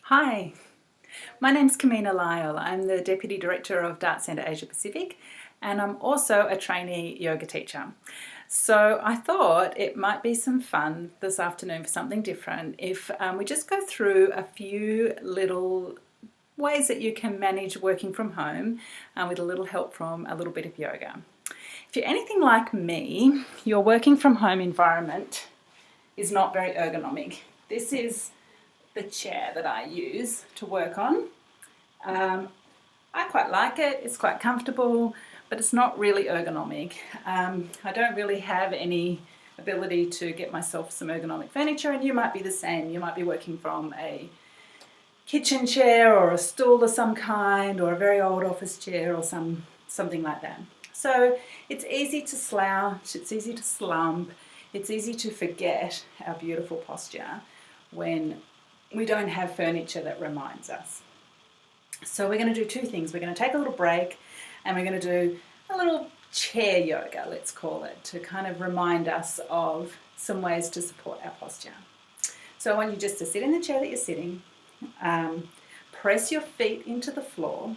Hi, my name's Kamina Lyle. I'm the Deputy Director of Dart Centre Asia Pacific, and I'm also a trainee yoga teacher. So I thought it might be some fun this afternoon for something different if we just go through a few little ways that you can manage working from home with a little help from a little bit of yoga. If you're anything like me, your working from home environment is not very ergonomic. This is the chair that I use to work on. I quite like it, it's quite comfortable, but it's not really ergonomic. I don't really have any ability to get myself some ergonomic furniture, and you might be the same. You might be working from a kitchen chair or a stool of some kind, or a very old office chair or something like that. So it's easy to slouch, it's easy to slump, it's easy to forget our beautiful posture when we don't have furniture that reminds us. So we're going to do two things. We're going to take a little break and we're going to do a little chair yoga, let's call it, to kind of remind us of some ways to support our posture. So I want you just to sit in the chair that you're sitting, press your feet into the floor.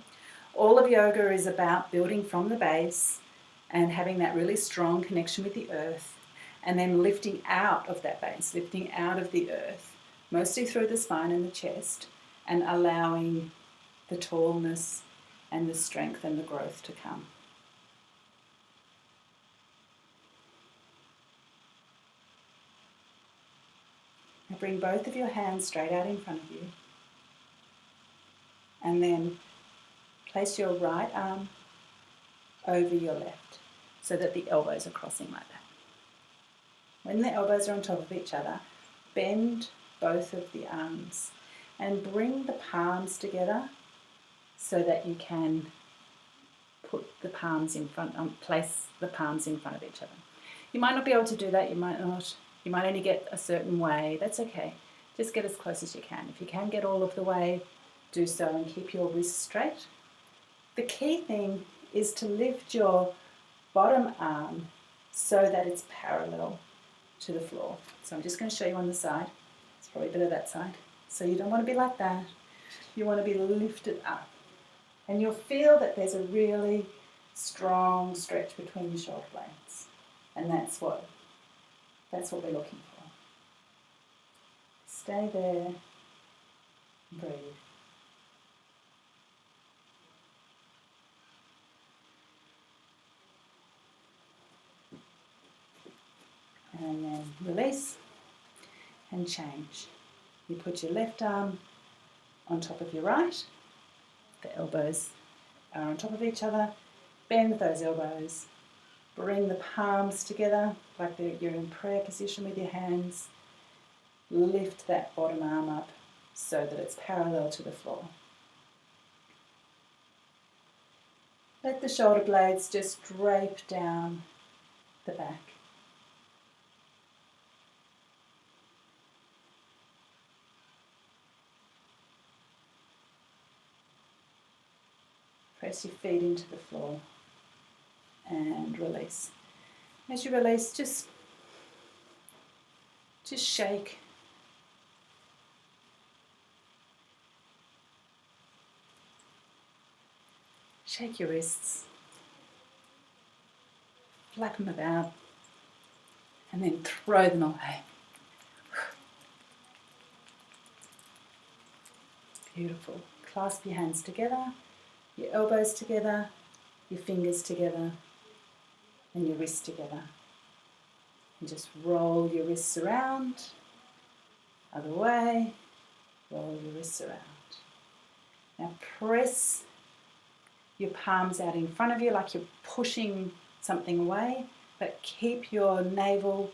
All of yoga is about building from the base and having that really strong connection with the earth, and then lifting out of that base, lifting out of the earth, mostly through the spine and the chest, and allowing the tallness and the strength and the growth to come. Now bring both of your hands straight out in front of you, and then place your right arm over your left so that the elbows are crossing like that. When the elbows are on top of each other, bend both of the arms and bring the palms together so that you can put the palms in front, place the palms in front of each other. You might not be able to do that, you might only get a certain way, that's okay. Just get as close as you can. If you can get all of the way, do so and keep your wrists straight. The key thing is to lift your bottom arm so that it's parallel to the floor. So I'm just going to show you on the side. It's probably better that side. So you don't want to be like that. You want to be lifted up. And you'll feel that there's a really strong stretch between your shoulder blades. And that's what we're looking for. Stay there and breathe. And then release and change. You put your left arm on top of your right. The elbows are on top of each other. Bend those elbows. Bring the palms together like you're in prayer position with your hands. Lift that bottom arm up so that it's parallel to the floor. Let the shoulder blades just drape down the back. Press your feet into the floor and release. As you release, just shake. Shake your wrists. Flap them about and then throw them away. Beautiful. Clasp your hands together, your elbows together, your fingers together, and your wrists together. And just roll your wrists around, other way, roll your wrists around. Now press your palms out in front of you like you're pushing something away, but keep your navel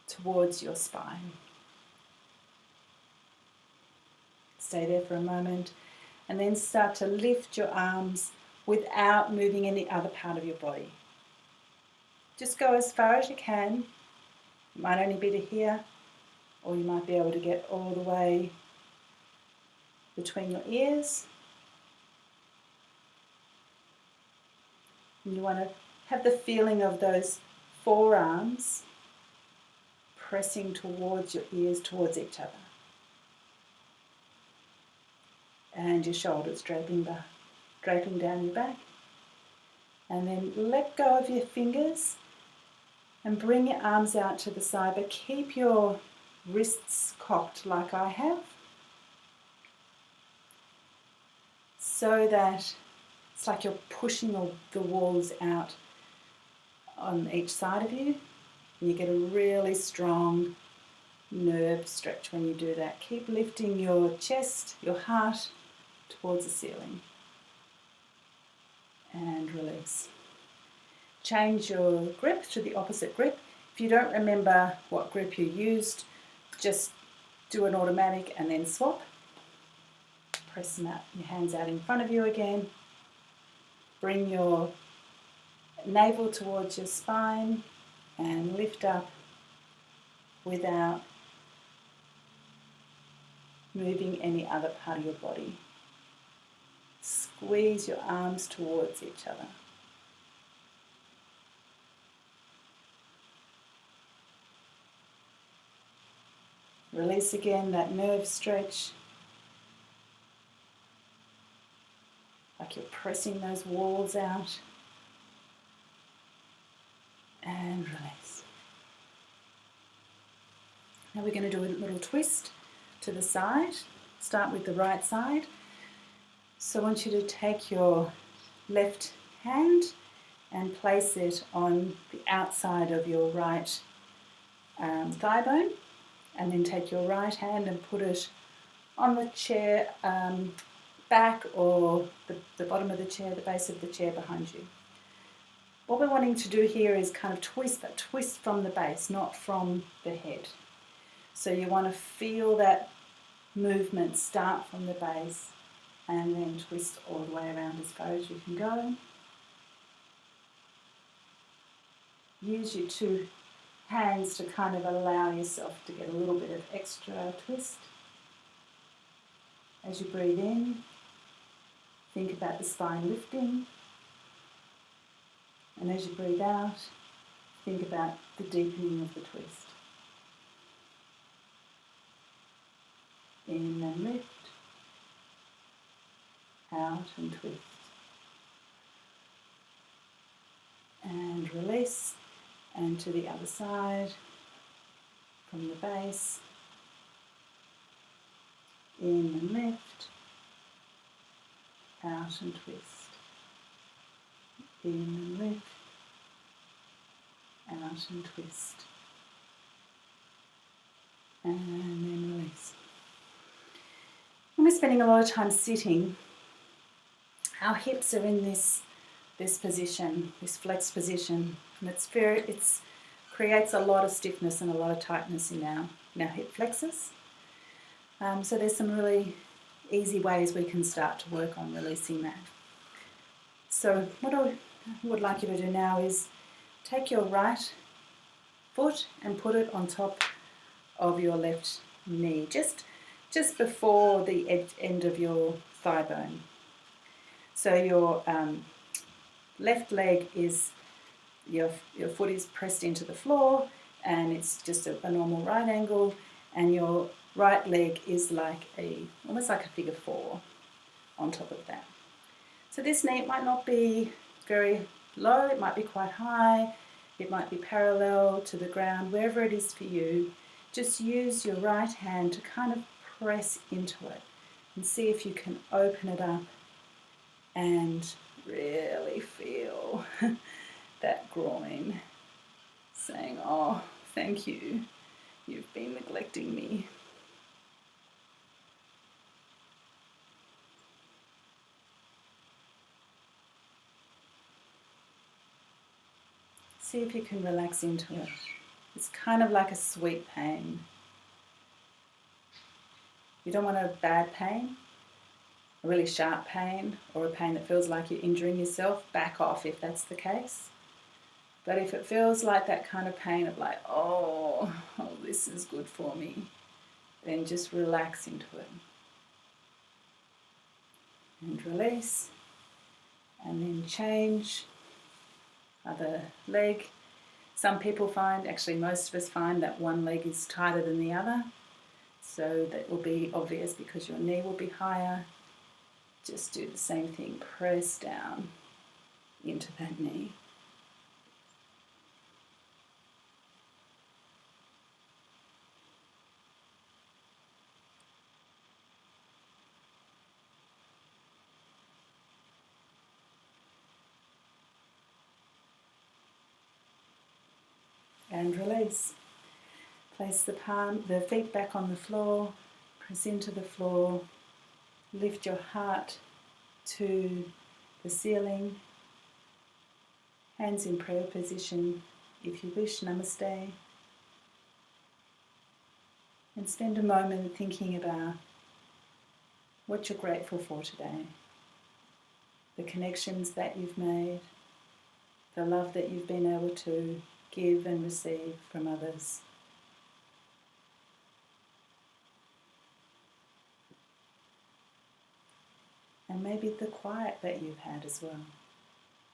towards your spine. Stay there for a moment and then start to lift your arms without moving any other part of your body. Just go as far as you can. It might only be to here, or you might be able to get all the way between your ears. And you want to have the feeling of those forearms pressing towards your ears, towards each other. and your shoulders draping down your back. And then let go of your fingers and bring your arms out to the side, but keep your wrists cocked like I have, so that it's like you're pushing the walls out on each side of you, and you get a really strong nerve stretch when you do that. Keep lifting your chest, your heart towards the ceiling, and release. Change your grip to the opposite grip. If you don't remember what grip you used, just do an automatic and then swap. Press them out, your hands out in front of you again. Bring your navel towards your spine and lift up without moving any other part of your body. Squeeze your arms towards each other. Release again that nerve stretch, like you're pressing those walls out, and release. Now we're going to do a little twist to the side. Start with the right side. So I want you to take your left hand and place it on the outside of your right thigh bone, and then take your right hand and put it on the chair back, or the bottom of the chair, the base of the chair behind you. What we're wanting to do here is kind of twist, but twist from the base, not from the head. So you want to feel that movement start from the base and then twist all the way around as far as you can go. Use your two hands to kind of allow yourself to get a little bit of extra twist. As you breathe in, think about the spine lifting. And as you breathe out, think about the deepening of the twist. In and lift, out and twist. And release, and to the other side, from the base. In and lift, out and twist. In and lift, out and twist. And then release. When we're spending a lot of time sitting, our hips are in this position, this flexed position, and it creates a lot of stiffness and a lot of tightness in our hip flexors. So there's some really easy ways we can start to work on releasing that. So what I would like you to do now is take your right foot and put it on top of your left knee, just before the end of your thigh bone. So your left leg is, your foot is pressed into the floor, and it's just a normal right angle, and your right leg is like almost like a figure four on top of that. So this knee might not be very low, it might be quite high, it might be parallel to the ground, wherever it is for you. Just use your right hand to kind of press into it and see if you can open it up and really feel that groin saying, "Oh, thank you, you've been neglecting me." See if you can relax into it. It's kind of like a sweet pain. You don't want a bad pain, a really sharp pain, or a pain that feels like you're injuring yourself. Back off if that's the case. But if it feels like that kind of pain of like, oh, this is good for me, then just relax into it. And release. And then change. Other leg. Some people find, actually most of us find, that one leg is tighter than the other. So that will be obvious because your knee will be higher. Just do the same thing, press down into that knee. And release. Place the feet back on the floor, press into the floor, lift your heart to the ceiling, hands in prayer position if you wish, namaste, and spend a moment thinking about what you're grateful for today, the connections that you've made, the love that you've been able to give and receive from others. And maybe the quiet that you've had as well.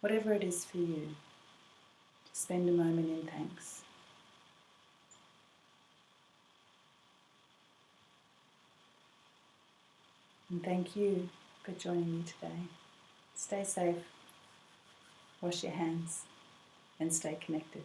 Whatever it is for you, spend a moment in thanks. And thank you for joining me today. Stay safe, wash your hands, and stay connected.